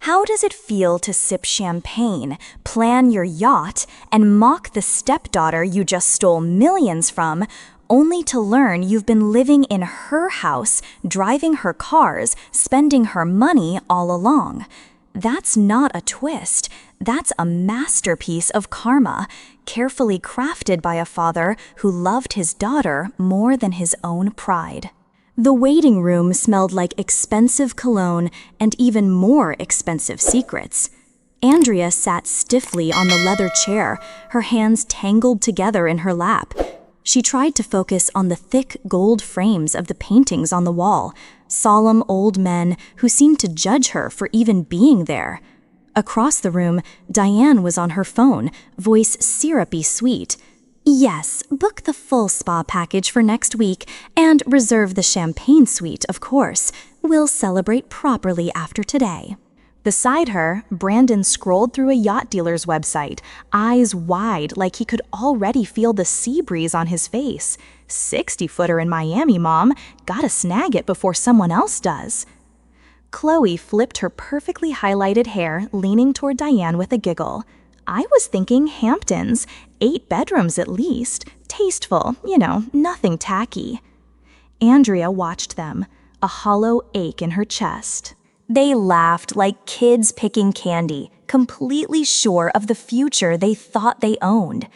How does it feel to sip champagne, plan your yacht, and mock the stepdaughter you just stole millions from, only to learn you've been living in her house, driving her cars, spending her money all along? That's not a twist. That's a masterpiece of karma, carefully crafted by a father who loved his daughter more than his own pride. The waiting room smelled like expensive cologne and even more expensive secrets. Andrea sat stiffly on the leather chair, her hands tangled together in her lap. She tried to focus on the thick gold frames of the paintings on the wall, solemn old men who seemed to judge her for even being there. Across the room, Diane was on her phone, voice syrupy sweet. "Yes, book the full spa package for next week and reserve the champagne suite, of course. We'll celebrate properly after today." Beside her, Brandon scrolled through a yacht dealer's website, eyes wide like he could already feel the sea breeze on his face. 60-footer in Miami, Mom. Gotta snag it before someone else does. Chloe flipped her perfectly highlighted hair, leaning toward Diane with a giggle. "I was thinking Hamptons, 8 bedrooms at least, tasteful, nothing tacky." Andrea watched them, a hollow ache in her chest. They laughed like kids picking candy, completely sure of the future they thought they owned.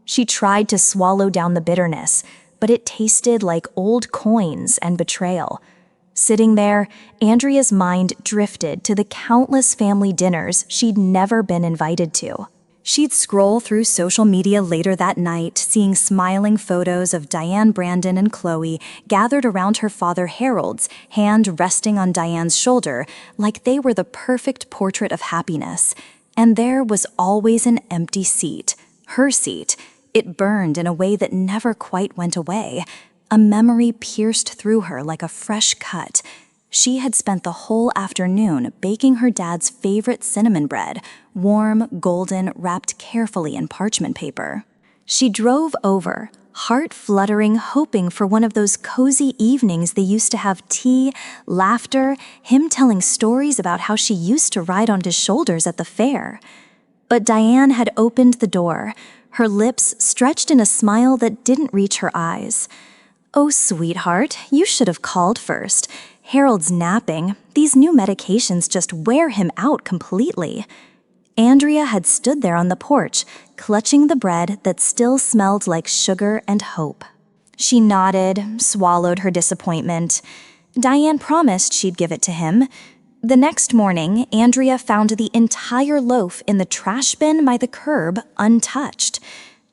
She tried to swallow down the bitterness, but it tasted like old coins and betrayal. Sitting there, Andrea's mind drifted to the countless family dinners she'd never been invited to. She'd scroll through social media later that night, seeing smiling photos of Diane, Brandon, and Chloe gathered around her father Harold's, hand resting on Diane's shoulder, like they were the perfect portrait of happiness. And there was always an empty seat, her seat. It burned in a way that never quite went away. A memory pierced through her like a fresh cut. She had spent the whole afternoon baking her dad's favorite cinnamon bread, warm, golden, wrapped carefully in parchment paper. She drove over, heart fluttering, hoping for one of those cozy evenings they used to have tea, laughter, him telling stories about how she used to ride on his shoulders at the fair. But Diane had opened the door, her lips stretched in a smile that didn't reach her eyes. "Oh, sweetheart, you should have called first. Harold's napping. These new medications just wear him out completely." Andrea had stood there on the porch, clutching the bread that still smelled like sugar and hope. She nodded, swallowed her disappointment. Diane promised she'd give it to him. The next morning, Andrea found the entire loaf in the trash bin by the curb, untouched.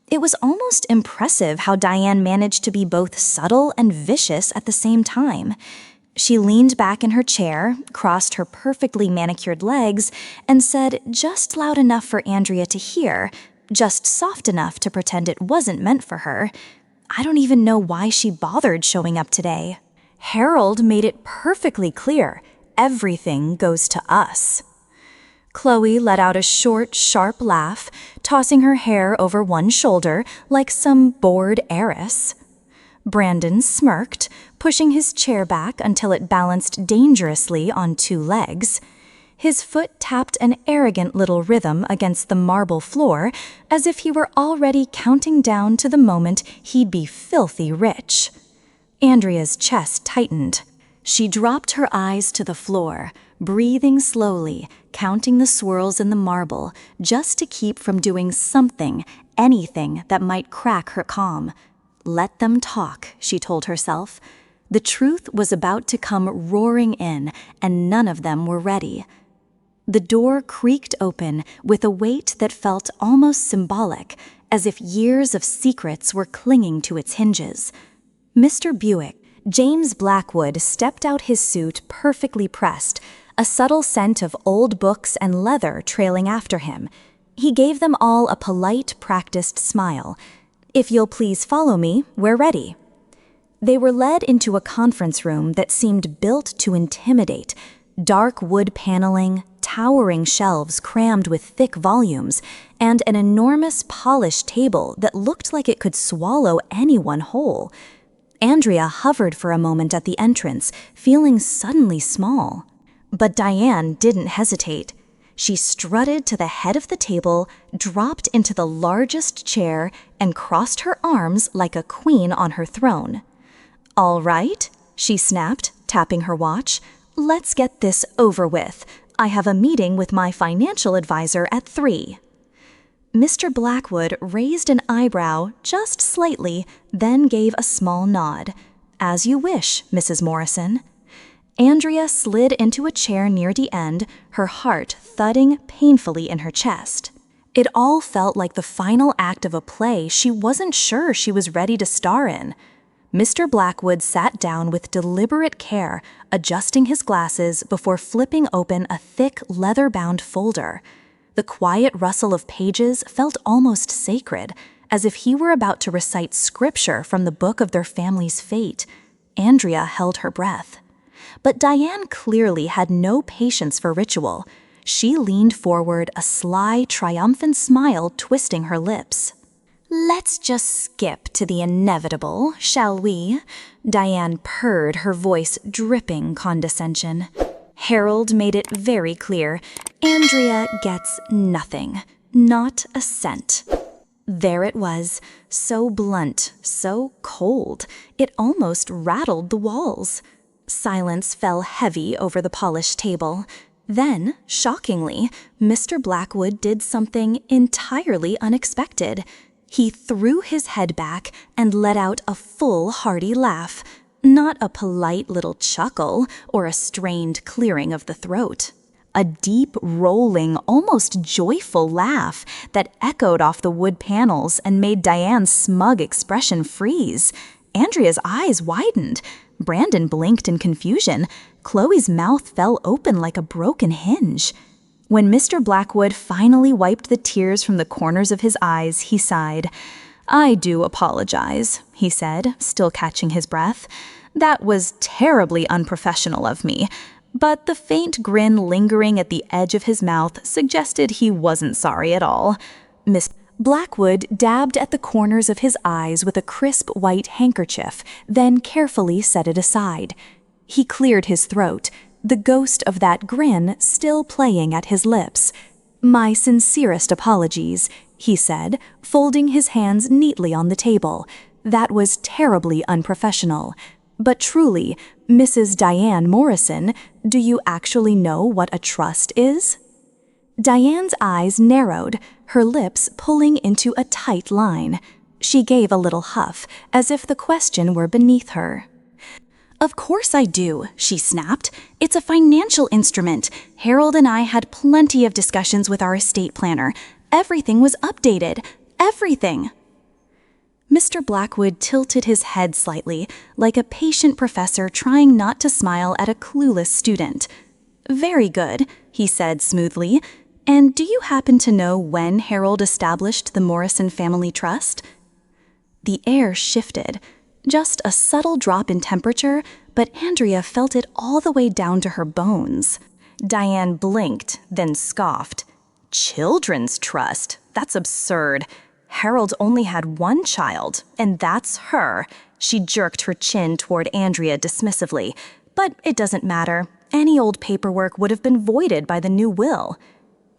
It was almost impressive how Diane managed to be both subtle and vicious at the same time. She leaned back in her chair, crossed her perfectly manicured legs, and said just loud enough for Andrea to hear, just soft enough to pretend it wasn't meant for her. I don't even know why she bothered showing up today. Harold made it perfectly clear, everything goes to us. Chloe let out a short, sharp laugh, tossing her hair over one shoulder like some bored heiress. Brandon smirked, pushing his chair back until it balanced dangerously on 2 legs. His foot tapped an arrogant little rhythm against the marble floor, as if he were already counting down to the moment he'd be filthy rich. Andrea's chest tightened. She dropped her eyes to the floor, breathing slowly, counting the swirls in the marble, just to keep from doing something, anything that might crack her calm. Let them talk, she told herself. The truth was about to come roaring in, and none of them were ready. The door creaked open with a weight that felt almost symbolic, as if years of secrets were clinging to its hinges. Mr. Buick, James Blackwood, stepped out his suit perfectly pressed, a subtle scent of old books and leather trailing after him. He gave them all a polite, practiced smile. "If you'll please follow me, we're ready." They were led into a conference room that seemed built to intimidate. Dark wood paneling, towering shelves crammed with thick volumes, and an enormous polished table that looked like it could swallow anyone whole. Andrea hovered for a moment at the entrance, feeling suddenly small. But Diane didn't hesitate. She strutted to the head of the table, dropped into the largest chair, and crossed her arms like a queen on her throne. "All right," she snapped, tapping her watch. "Let's get this over with. I have a meeting with my financial advisor at 3. Mr. Blackwood raised an eyebrow just slightly, then gave a small nod. "As you wish, Mrs. Morrison." Andrea slid into a chair near the end, her heart thudding painfully in her chest. It all felt like the final act of a play she wasn't sure she was ready to star in. Mr. Blackwood sat down with deliberate care, adjusting his glasses before flipping open a thick leather-bound folder. The quiet rustle of pages felt almost sacred, as if he were about to recite scripture from the book of their family's fate. Andrea held her breath. But Diane clearly had no patience for ritual. She leaned forward, a sly, triumphant smile twisting her lips. "Let's just skip to the inevitable, shall we?" Diane purred, her voice dripping condescension. Harold made it very clear, Andrea gets nothing, not a cent. There it was, so blunt, so cold, it almost rattled the walls. Silence fell heavy over the polished table. Then, shockingly, Mr. Blackwood did something entirely unexpected. He threw his head back and let out a full, hearty laugh, not a polite little chuckle or a strained clearing of the throat. A deep, rolling, almost joyful laugh that echoed off the wood panels and made Diane's smug expression freeze. Andrea's eyes widened. Brandon blinked in confusion. Chloe's mouth fell open like a broken hinge. When Mr. Blackwood finally wiped the tears from the corners of his eyes, he sighed. "I do apologize," he said, still catching his breath. "That was terribly unprofessional of me." But the faint grin lingering at the edge of his mouth suggested he wasn't sorry at all. Miss Blackwood dabbed at the corners of his eyes with a crisp white handkerchief, then carefully set it aside. He cleared his throat, the ghost of that grin still playing at his lips. "My sincerest apologies," he said, folding his hands neatly on the table. "That was terribly unprofessional. But truly, Mrs. Diane Morrison, do you actually know what a trust is?" Diane's eyes narrowed, her lips pulling into a tight line. She gave a little huff, as if the question were beneath her. "Of course I do," she snapped. "It's a financial instrument. Harold and I had plenty of discussions with our estate planner. Everything was updated. Everything." Mr. Blackwood tilted his head slightly, like a patient professor trying not to smile at a clueless student. "Very good," he said smoothly. "And do you happen to know when Harold established the Morrison Family Trust?" The air shifted. Just a subtle drop in temperature, but Andrea felt it all the way down to her bones. Diane blinked, then scoffed. "Children's trust? That's absurd. Harold only had one child, and that's her." She jerked her chin toward Andrea dismissively. "But it doesn't matter. Any old paperwork would have been voided by the new will."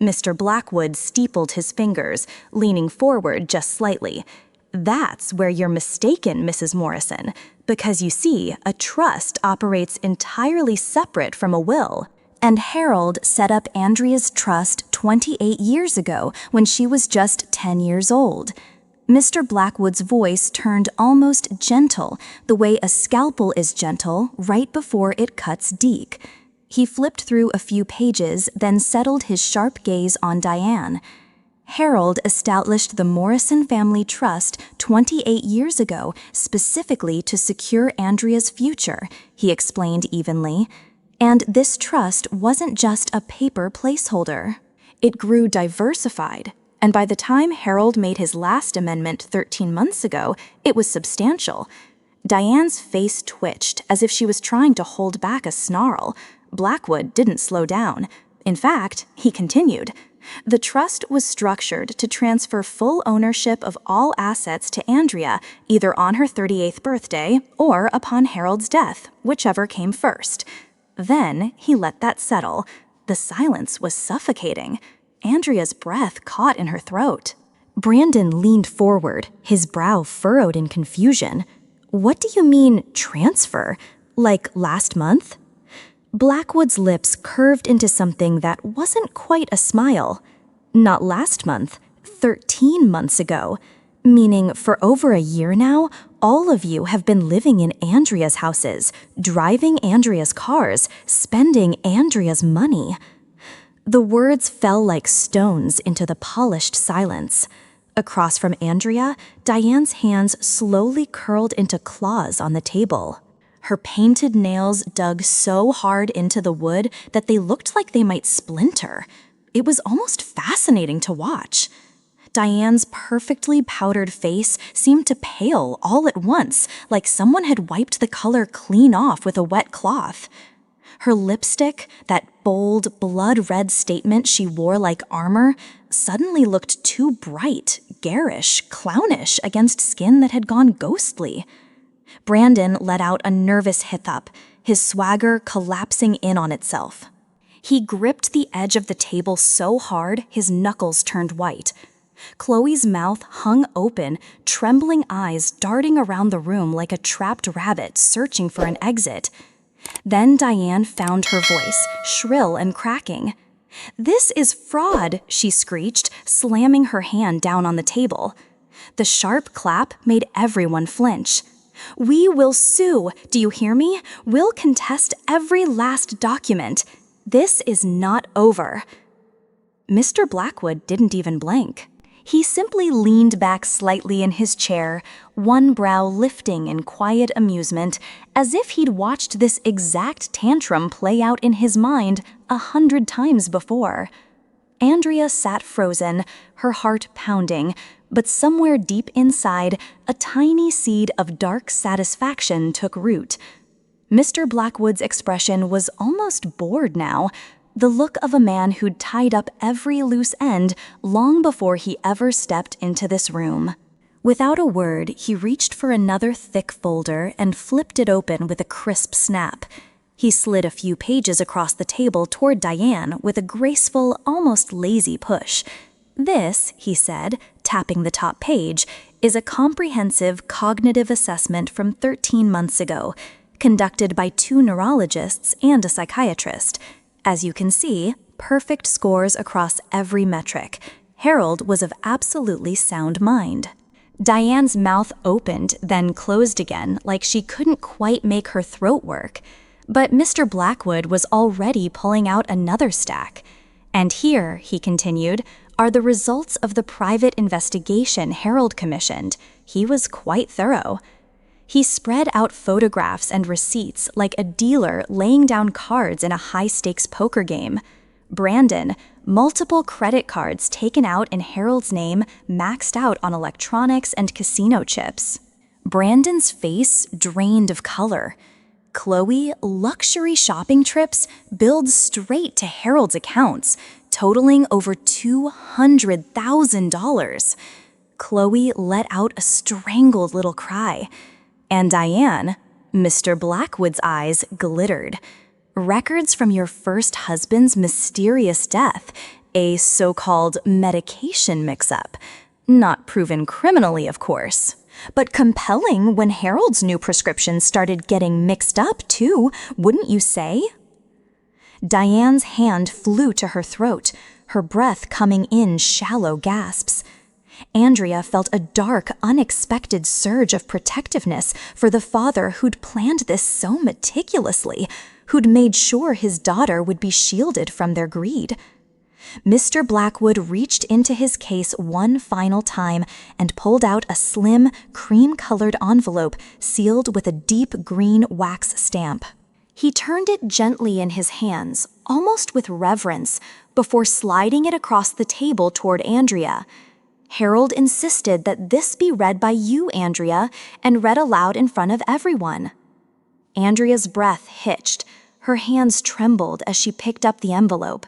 Mr. Blackwood steepled his fingers, leaning forward just slightly. "That's where you're mistaken, Mrs. Morrison, because you see, a trust operates entirely separate from a will. And Harold set up Andrea's trust 28 years ago when she was just 10 years old." Mr. Blackwood's voice turned almost gentle, the way a scalpel is gentle right before it cuts deep. He flipped through a few pages, then settled his sharp gaze on Diane. "Harold established the Morrison Family Trust 28 years ago, specifically to secure Andrea's future," he explained evenly. "And this trust wasn't just a paper placeholder. It grew diversified, and by the time Harold made his last amendment 13 months ago, it was substantial." Diane's face twitched, as if she was trying to hold back a snarl. Blackwood didn't slow down. In fact, he continued. "The trust was structured to transfer full ownership of all assets to Andrea, either on her 38th birthday or upon Harold's death, whichever came first. Then he let that settle. The silence was suffocating. Andrea's breath caught in her throat. Brandon leaned forward, his brow furrowed in confusion. What do you mean, transfer? Like last month? Blackwood's lips curved into something that wasn't quite a smile. Not last month, 13 months ago. Meaning for over a year now, all of you have been living in Andrea's houses, driving Andrea's cars, spending Andrea's money. The words fell like stones into the polished silence. Across from Andrea, Diane's hands slowly curled into claws on the table. Her painted nails dug so hard into the wood that they looked like they might splinter. It was almost fascinating to watch. Diane's perfectly powdered face seemed to pale all at once, like someone had wiped the color clean off with a wet cloth. Her lipstick, that bold, blood-red statement she wore like armor, suddenly looked too bright, garish, clownish against skin that had gone ghostly. Brandon let out a nervous hiccup, his swagger collapsing in on itself. He gripped the edge of the table so hard his knuckles turned white. Chloe's mouth hung open, trembling eyes darting around the room like a trapped rabbit searching for an exit. Then Diane found her voice, shrill and cracking. "This is fraud," she screeched, slamming her hand down on the table. The sharp clap made everyone flinch. "We will sue, do you hear me? We'll contest every last document. This is not over." Mr. Blackwood didn't even blink. He simply leaned back slightly in his chair, one brow lifting in quiet amusement, as if he'd watched this exact tantrum play out in his mind 100 times before. Andrea sat frozen, her heart pounding, but somewhere deep inside, a tiny seed of dark satisfaction took root. Mr. Blackwood's expression was almost bored now, the look of a man who'd tied up every loose end long before he ever stepped into this room. Without a word, he reached for another thick folder and flipped it open with a crisp snap. He slid a few pages across the table toward Diane with a graceful, almost lazy push. "This," he said, tapping the top page, "is a comprehensive cognitive assessment from 13 months ago, conducted by 2 neurologists and a psychiatrist. As you can see, perfect scores across every metric. Harold was of absolutely sound mind." Diane's mouth opened, then closed again, like she couldn't quite make her throat work. But Mr. Blackwood was already pulling out another stack. "And here," he continued, "are the results of the private investigation Harold commissioned. He was quite thorough." He spread out photographs and receipts like a dealer laying down cards in a high-stakes poker game. Brandon, multiple credit cards taken out in Harold's name, maxed out on electronics and casino chips. Brandon's face drained of color. Chloe, luxury shopping trips billed straight to Harold's accounts, totaling over $200,000. Chloe let out a strangled little cry. And Diane, Mr. Blackwood's eyes glittered. Records from your first husband's mysterious death, a so-called medication mix-up. Not proven criminally, of course. But compelling when Harold's new prescription started getting mixed up, too, wouldn't you say? Diane's hand flew to her throat, her breath coming in shallow gasps. Andrea felt a dark, unexpected surge of protectiveness for the father who'd planned this so meticulously, who'd made sure his daughter would be shielded from their greed. Mr. Blackwood reached into his case one final time and pulled out a slim, cream-colored envelope sealed with a deep green wax stamp. He turned it gently in his hands, almost with reverence, before sliding it across the table toward Andrea. Harold insisted that this be read by you, Andrea, and read aloud in front of everyone. Andrea's breath hitched. Her hands trembled as she picked up the envelope.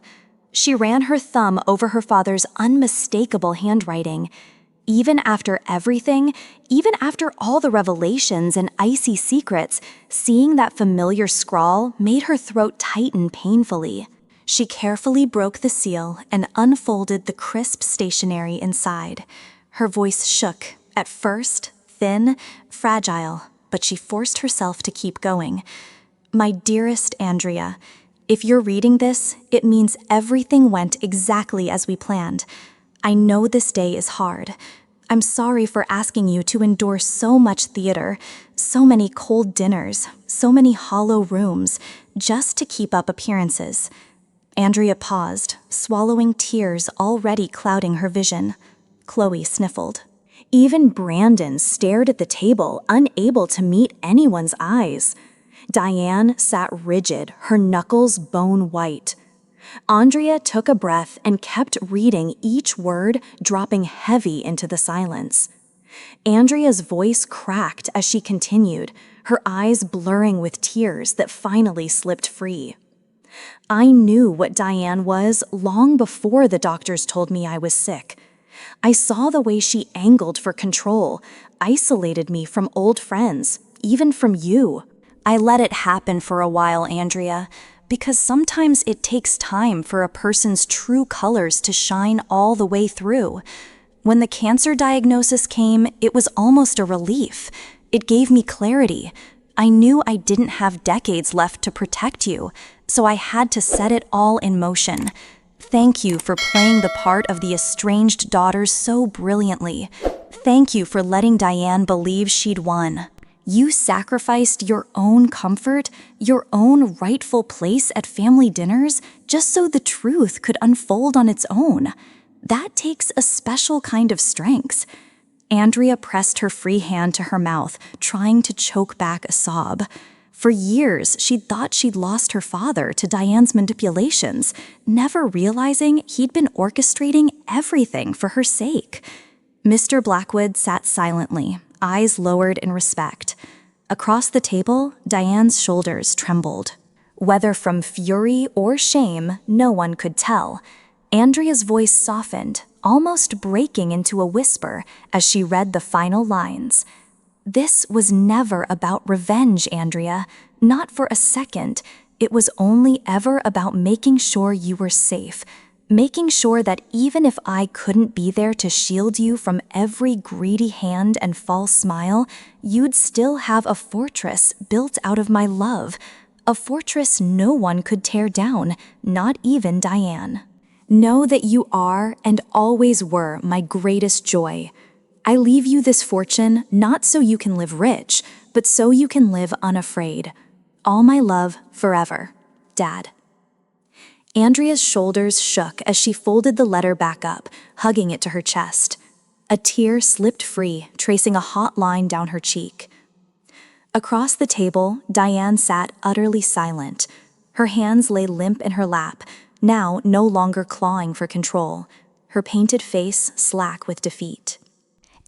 She ran her thumb over her father's unmistakable handwriting. Even after everything, even after all the revelations and icy secrets, seeing that familiar scrawl made her throat tighten painfully. She carefully broke the seal and unfolded the crisp stationery inside. Her voice shook, at first, thin, fragile, but she forced herself to keep going. My dearest Andrea, if you're reading this, it means everything went exactly as we planned. I know this day is hard. I'm sorry for asking you to endure so much theater, so many cold dinners, so many hollow rooms, just to keep up appearances. Andrea paused, swallowing tears already clouding her vision. Chloe sniffled. Even Brandon stared at the table, unable to meet anyone's eyes. Diane sat rigid, her knuckles bone white. Andrea took a breath and kept reading each word, dropping heavy into the silence. Andrea's voice cracked as she continued, her eyes blurring with tears that finally slipped free. I knew what Diane was long before the doctors told me I was sick. I saw the way she angled for control, isolated me from old friends, even from you. I let it happen for a while, Andrea, because sometimes it takes time for a person's true colors to shine all the way through. When the cancer diagnosis came, it was almost a relief. It gave me clarity. I knew I didn't have decades left to protect you, so I had to set it all in motion. Thank you for playing the part of the estranged daughters so brilliantly. Thank you for letting Diane believe she'd won. You sacrificed your own comfort, your own rightful place at family dinners, just so the truth could unfold on its own. That takes a special kind of strength. Andrea pressed her free hand to her mouth, trying to choke back a sob. For years, she'd thought she'd lost her father to Diane's manipulations, never realizing he'd been orchestrating everything for her sake. Mr. Blackwood sat silently, eyes lowered in respect. Across the table, Diane's shoulders trembled. Whether from fury or shame, no one could tell. Andrea's voice softened, almost breaking into a whisper as she read the final lines. This was never about revenge, Andrea. Not for a second. It was only ever about making sure you were safe. Making sure that even if I couldn't be there to shield you from every greedy hand and false smile, you'd still have a fortress built out of my love. A fortress no one could tear down, not even Diane. Know that you are and always were my greatest joy. I leave you this fortune not so you can live rich, but so you can live unafraid. All my love forever. Dad. Andrea's shoulders shook as she folded the letter back up, hugging it to her chest. A tear slipped free, tracing a hot line down her cheek. Across the table, Diane sat utterly silent. Her hands lay limp in her lap, now no longer clawing for control, her painted face slack with defeat.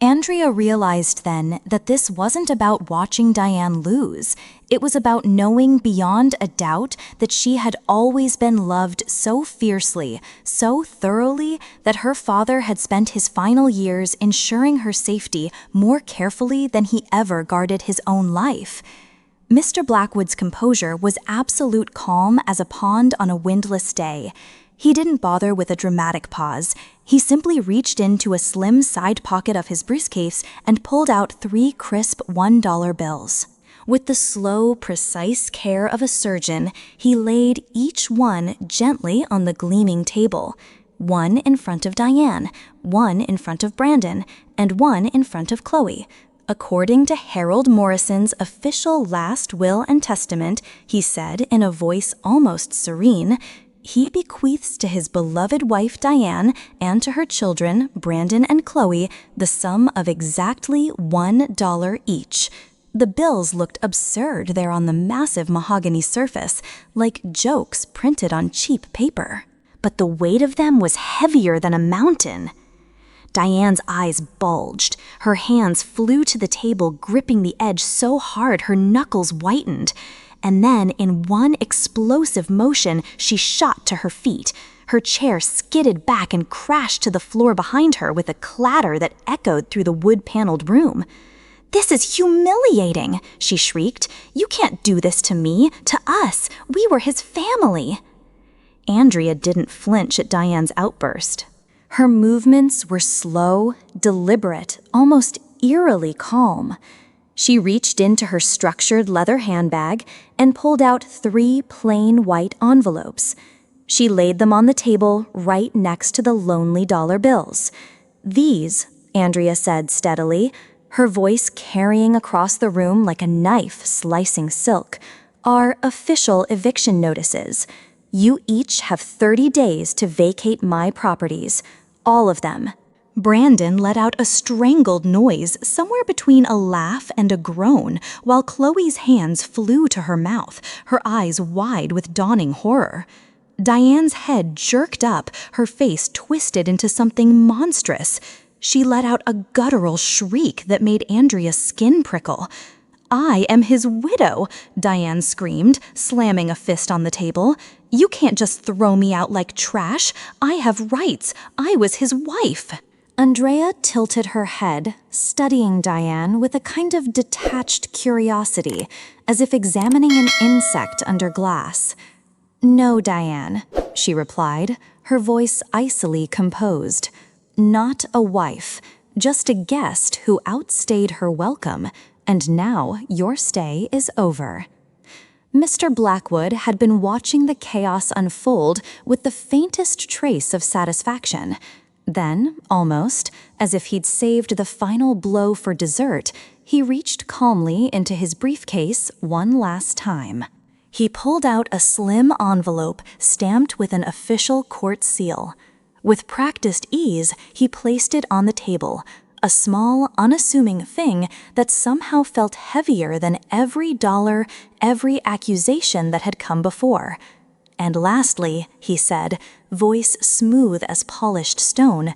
Andrea realized then that this wasn't about watching Diane lose. It was about knowing beyond a doubt that she had always been loved so fiercely, so thoroughly, that her father had spent his final years ensuring her safety more carefully than he ever guarded his own life. Mr. Blackwood's composure was absolute calm as a pond on a windless day. He didn't bother with a dramatic pause. He simply reached into a slim side pocket of his briefcase and pulled out 3 crisp $1 bills. With the slow, precise care of a surgeon, he laid each one gently on the gleaming table. 1 in front of Diane, 1 in front of Brandon, and 1 in front of Chloe. According to Harold Morrison's official last will and testament, he said in a voice almost serene, he bequeaths to his beloved wife Diane and to her children, Brandon and Chloe, the sum of exactly $1 each. The bills looked absurd there on the massive mahogany surface, like jokes printed on cheap paper. But the weight of them was heavier than a mountain. Diane's eyes bulged. Her hands flew to the table, gripping the edge so hard her knuckles whitened. And then, in one explosive motion, she shot to her feet. Her chair skidded back and crashed to the floor behind her with a clatter that echoed through the wood-paneled room. "This is humiliating," she shrieked. "You can't do this to me, to us. We were his family." Andrea didn't flinch at Diane's outburst. Her movements were slow, deliberate, almost eerily calm. She reached into her structured leather handbag and pulled out 3 plain white envelopes. She laid them on the table right next to the lonely dollar bills. "These," Andrea said steadily, her voice carrying across the room like a knife slicing silk, "are official eviction notices. You each have 30 days to vacate my properties, all of them." Brandon let out a strangled noise somewhere between a laugh and a groan, while Chloe's hands flew to her mouth, her eyes wide with dawning horror. Diane's head jerked up, her face twisted into something monstrous. She let out a guttural shriek that made Andrea's skin prickle. "I am his widow," Diane screamed, slamming a fist on the table. "You can't just throw me out like trash. I have rights. I was his wife." Andrea tilted her head, studying Diane with a kind of detached curiosity, as if examining an insect under glass. "No, Diane," she replied, her voice icily composed. "Not a wife, just a guest who outstayed her welcome, and now your stay is over." Mr. Blackwood had been watching the chaos unfold with the faintest trace of satisfaction. Then, almost, as if he'd saved the final blow for dessert, he reached calmly into his briefcase one last time. He pulled out a slim envelope stamped with an official court seal. With practiced ease, he placed it on the table, a small, unassuming thing that somehow felt heavier than every dollar, every accusation that had come before. "And lastly," he said, voice smooth as polished stone,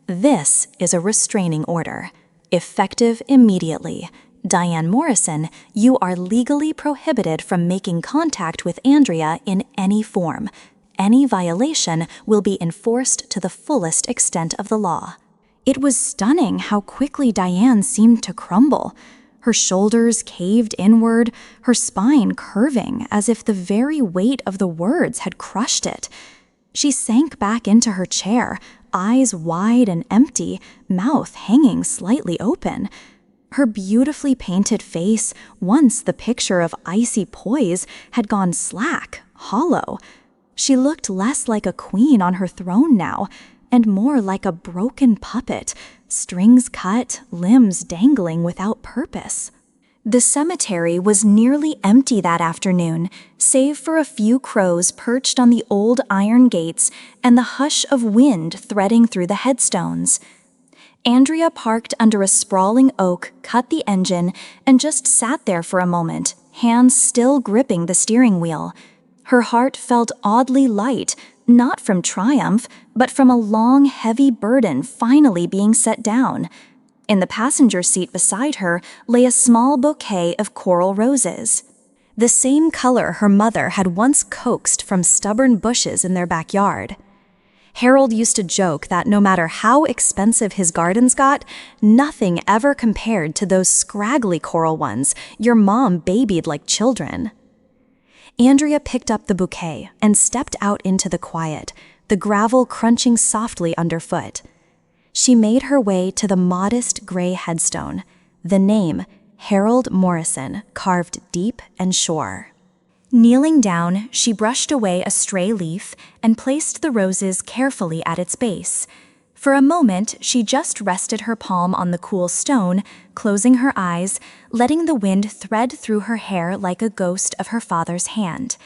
"this is a restraining order, effective immediately. Diane Morrison, you are legally prohibited from making contact with Andrea in any form. Any violation will be enforced to the fullest extent of the law." It was stunning how quickly Diane seemed to crumble. Her shoulders caved inward, her spine curving as if the very weight of the words had crushed it. She sank back into her chair, eyes wide and empty, mouth hanging slightly open. Her beautifully painted face, once the picture of icy poise, had gone slack, hollow. She looked less like a queen on her throne now, and more like a broken puppet, strings cut, limbs dangling without purpose. The cemetery was nearly empty that afternoon, save for a few crows perched on the old iron gates and the hush of wind threading through the headstones. Andrea parked under a sprawling oak, cut the engine, and just sat there for a moment, hands still gripping the steering wheel. Her heart felt oddly light, not from triumph, but from a long, heavy burden finally being set down. In the passenger seat beside her lay a small bouquet of coral roses, the same color her mother had once coaxed from stubborn bushes in their backyard. Harold used to joke that no matter how expensive his gardens got, nothing ever compared to those scraggly coral ones your mom babied like children. Andrea picked up the bouquet and stepped out into the quiet, the gravel crunching softly underfoot. She made her way to the modest gray headstone, the name Harold Morrison carved deep and sure. Kneeling down, she brushed away a stray leaf and placed the roses carefully at its base. For a moment, she just rested her palm on the cool stone, closing her eyes, letting the wind thread through her hair like a ghost of her father's hand.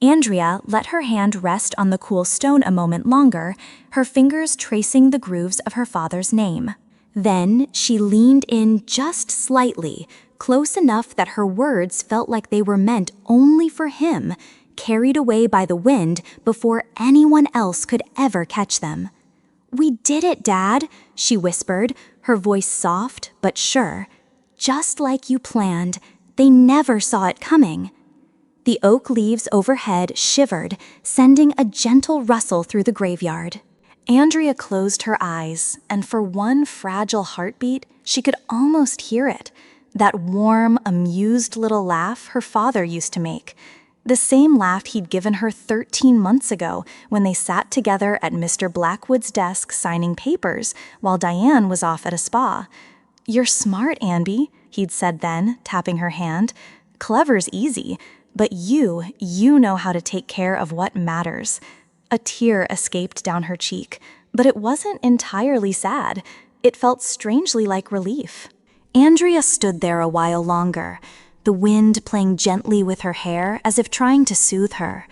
Andrea let her hand rest on the cool stone a moment longer, her fingers tracing the grooves of her father's name. Then she leaned in just slightly, close enough that her words felt like they were meant only for him, carried away by the wind before anyone else could ever catch them. "We did it, Dad," she whispered, her voice soft but sure. "Just like you planned. They never saw it coming." The oak leaves overhead shivered, sending a gentle rustle through the graveyard. Andrea closed her eyes, and for one fragile heartbeat, she could almost hear it, that warm, amused little laugh her father used to make. The same laugh he'd given her 13 months ago when they sat together at Mr. Blackwood's desk signing papers while Diane was off at a spa. "You're smart, Anby," he'd said then, tapping her hand. "Clever's easy, but you know how to take care of what matters." A tear escaped down her cheek, but it wasn't entirely sad. It felt strangely like relief. Andrea stood there a while longer, the wind playing gently with her hair as if trying to soothe her.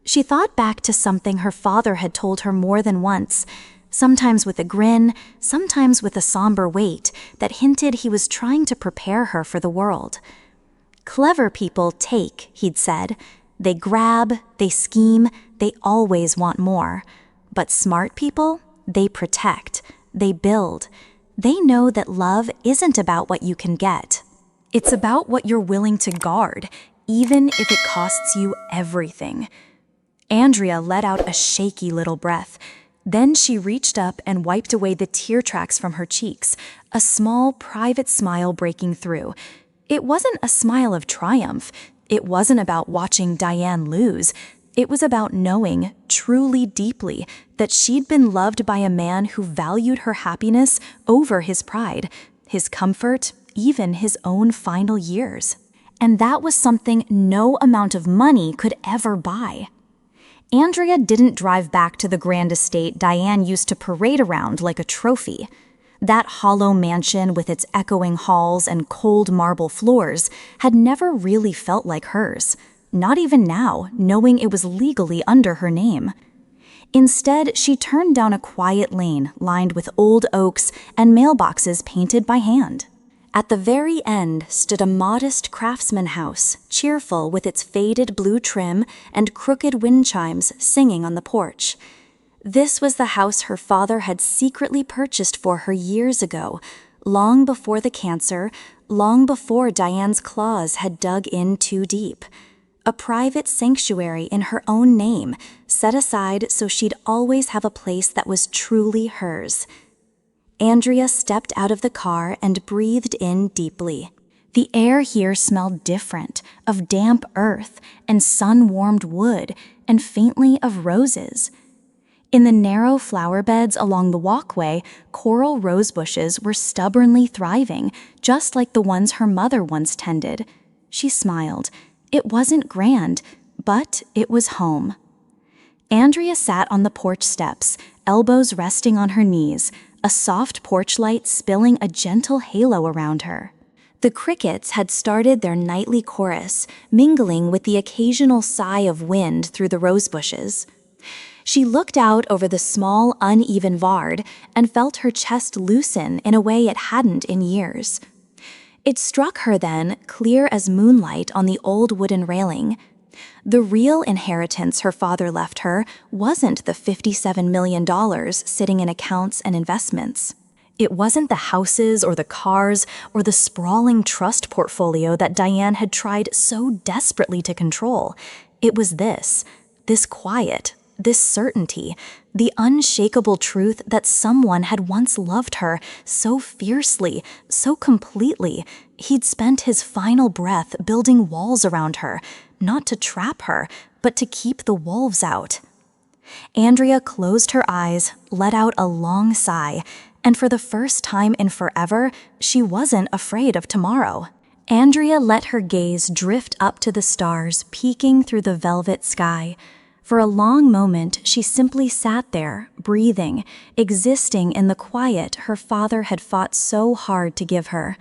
She thought back to something her father had told her more than once, sometimes with a grin, sometimes with a somber weight that hinted he was trying to prepare her for the world. "Clever people take," he'd said. "They grab, they scheme, they always want more. But smart people, they protect, they build. They know that love isn't about what you can get. It's about what you're willing to guard, even if it costs you everything." Andrea let out a shaky little breath. Then she reached up and wiped away the tear tracks from her cheeks, a small, private smile breaking through. It wasn't a smile of triumph. It wasn't about watching Diane lose. It was about knowing, truly deeply, that she'd been loved by a man who valued her happiness over his pride, his comfort, even his own final years. And that was something no amount of money could ever buy. Andrea didn't drive back to the grand estate Diane used to parade around like a trophy. That hollow mansion with its echoing halls and cold marble floors had never really felt like hers, not even now, knowing it was legally under her name. Instead, she turned down a quiet lane lined with old oaks and mailboxes painted by hand. At the very end stood a modest craftsman house, cheerful with its faded blue trim and crooked wind chimes singing on the porch. This was the house her father had secretly purchased for her years ago, long before the cancer, long before Diane's claws had dug in too deep. A private sanctuary in her own name, set aside so she'd always have a place that was truly hers. Andrea stepped out of the car and breathed in deeply. The air here smelled different, of damp earth and sun-warmed wood, and faintly of roses. In the narrow flower beds along the walkway, coral rose bushes were stubbornly thriving, just like the ones her mother once tended. She smiled. It wasn't grand, but it was home. Andrea sat on the porch steps, elbows resting on her knees, a soft porch light spilling a gentle halo around her. The crickets had started their nightly chorus, mingling with the occasional sigh of wind through the rose bushes. She looked out over the small, uneven Vard and felt her chest loosen in a way it hadn't in years. It struck her then, clear as moonlight on the old wooden railing. The real inheritance her father left her wasn't the $57 million sitting in accounts and investments. It wasn't the houses or the cars or the sprawling trust portfolio that Diane had tried so desperately to control. It was this quiet, this certainty, the unshakable truth that someone had once loved her so fiercely, so completely. He'd spent his final breath building walls around her, not to trap her, but to keep the wolves out. Andrea closed her eyes, let out a long sigh, and for the first time in forever, she wasn't afraid of tomorrow. Andrea let her gaze drift up to the stars peeking through the velvet sky. For a long moment, she simply sat there, breathing, existing in the quiet her father had fought so hard to give her.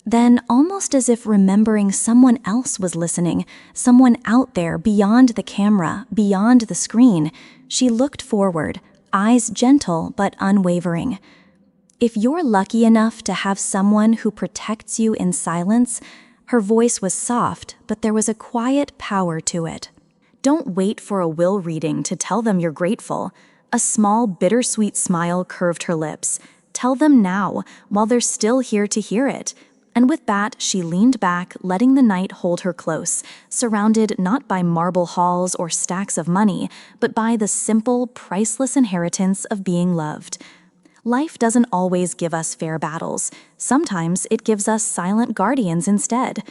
Then, almost as if remembering someone else was listening, someone out there beyond the camera, beyond the screen, she looked forward, eyes gentle but unwavering. If you're lucky enough to have someone who protects you in silence, her voice was soft, but there was a quiet power to it. Don't wait for a will reading to tell them you're grateful. A small, bittersweet smile curved her lips. Tell them now, while they're still here to hear it. And with that, she leaned back, letting the night hold her close, surrounded not by marble halls or stacks of money, but by the simple, priceless inheritance of being loved. Life doesn't always give us fair battles. Sometimes it gives us silent guardians instead.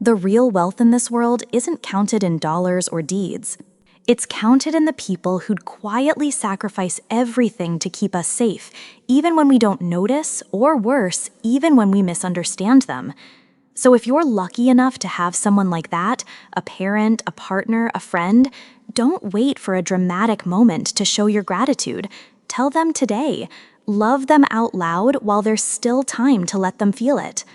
The real wealth in this world isn't counted in dollars or deeds. It's counted in the people who'd quietly sacrifice everything to keep us safe, even when we don't notice, or worse, even when we misunderstand them. So if you're lucky enough to have someone like that, a parent, a partner, a friend, don't wait for a dramatic moment to show your gratitude. Tell them today. Love them out loud while there's still time to let them feel it.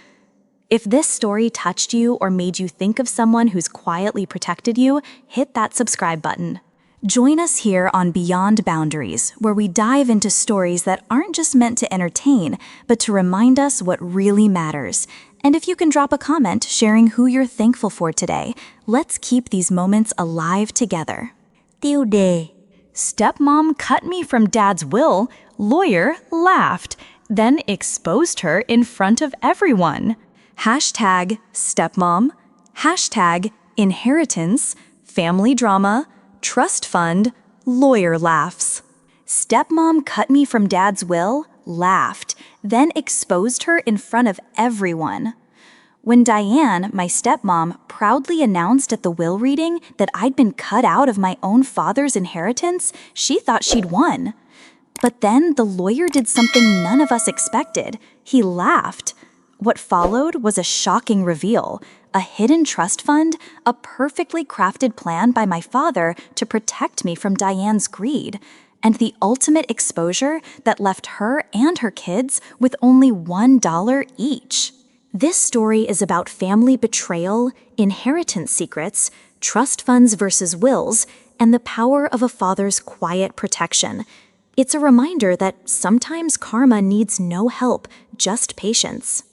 If this story touched you or made you think of someone who's quietly protected you, hit that subscribe button. Join us here on Beyond Boundaries, where we dive into stories that aren't just meant to entertain, but to remind us what really matters. And if you can drop a comment sharing who you're thankful for today, let's keep these moments alive together. Tiêu đề. Stepmom cut me from dad's will, lawyer laughed, then exposed her in front of everyone. Hashtag stepmom, hashtag inheritance, family drama, trust fund, lawyer laughs. Stepmom cut me from dad's will, laughed, then exposed her in front of everyone. When Diane, my stepmom, proudly announced at the will reading that I'd been cut out of my own father's inheritance, she thought she'd won. But then the lawyer did something none of us expected. He laughed. What followed was a shocking reveal, a hidden trust fund, a perfectly crafted plan by my father to protect me from Diane's greed, and the ultimate exposure that left her and her kids with only $1 each. This story is about family betrayal, inheritance secrets, trust funds versus wills, and the power of a father's quiet protection. It's a reminder that sometimes karma needs no help, just patience.